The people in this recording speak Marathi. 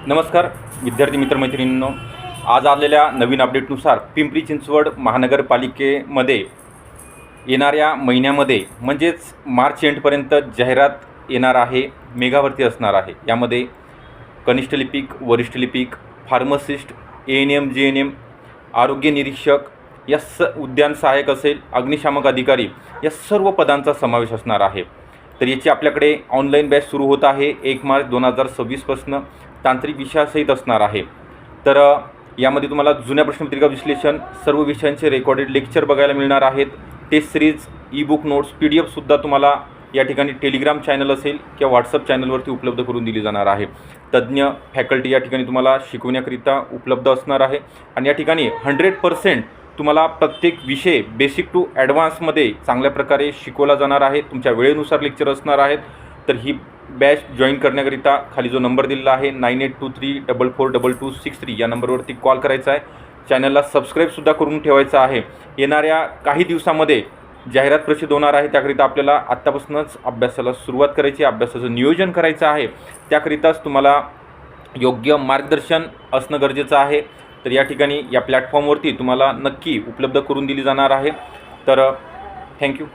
नमस्कार विद्यार्थी मित्रमैत्रिणींनो, आज आलेल्या नवीन अपडेटनुसार पिंपरी चिंचवड महानगरपालिकेमध्ये येणाऱ्या महिन्यामध्ये म्हणजेच मार्च एंडपर्यंत जाहिरात येणार आहे, मेगाभरती असणार आहे। यामध्ये कनिष्ठ लिपिक, वरिष्ठ लिपिक, फार्मासिस्ट, ANM, GNM, आरोग्य निरीक्षक, उद्यान सहाय्यक असेल, अग्निशामक अधिकारी या सर्व पदांचा समावेश असणार आहे। तर याची आपल्याकडे ऑनलाईन बॅच सुरू होत आहे 1 मार्च 2026 पासून। तांत्रिक विषयासहित असणार आहे। तर यामध्ये तुम्हाला जुन्या प्रश्नपत्रिका विश्लेषण, सर्व विषयांचे रेकॉर्डेड लेक्चर बघायला मिळणार आहेत। Test series, ebook notes, PDF सुद्धा तुम्हाला या ठिकाणी टेलिग्राम चॅनल असेल किंवा व्हॉट्सअप चॅनलवरती उपलब्ध करून दिली जाणार आहे। तज्ज्ञ फॅकल्टी या ठिकाणी तुम्हाला शिकवण्याकरिता उपलब्ध असणार आहे आणि या ठिकाणी 100% तुम्हाला प्रत्येक विषय बेसिक टू ॲडव्हान्समध्ये चांगल्या प्रकारे शिकवला जाणार आहे। तुमच्या वेळेनुसार लेक्चर असणार आहेत। तर ही बॅच जॉईन करण्याकरिता खाली जो नंबर दिलेला आहे 9823442263 या नंबरवरती कॉल करायचा आहे। चॅनलला सबस्क्राईबसुद्धा करून ठेवायचं आहे। येणाऱ्या काही दिवसामध्ये जाहिरात प्रसिद्ध होणार आहे, त्याकरिता आपल्याला आत्तापासूनच अभ्यासाला सुरुवात करायची, अभ्यासाचं नियोजन करायचं आहे। त्याकरिताच तुम्हाला योग्य मार्गदर्शन असणं गरजेचं आहे। तर या ठिकाणी या प्लॅटफॉर्मवरती तुम्हाला नक्की उपलब्ध करून दिली जाणार आहे। तर थँक्यू।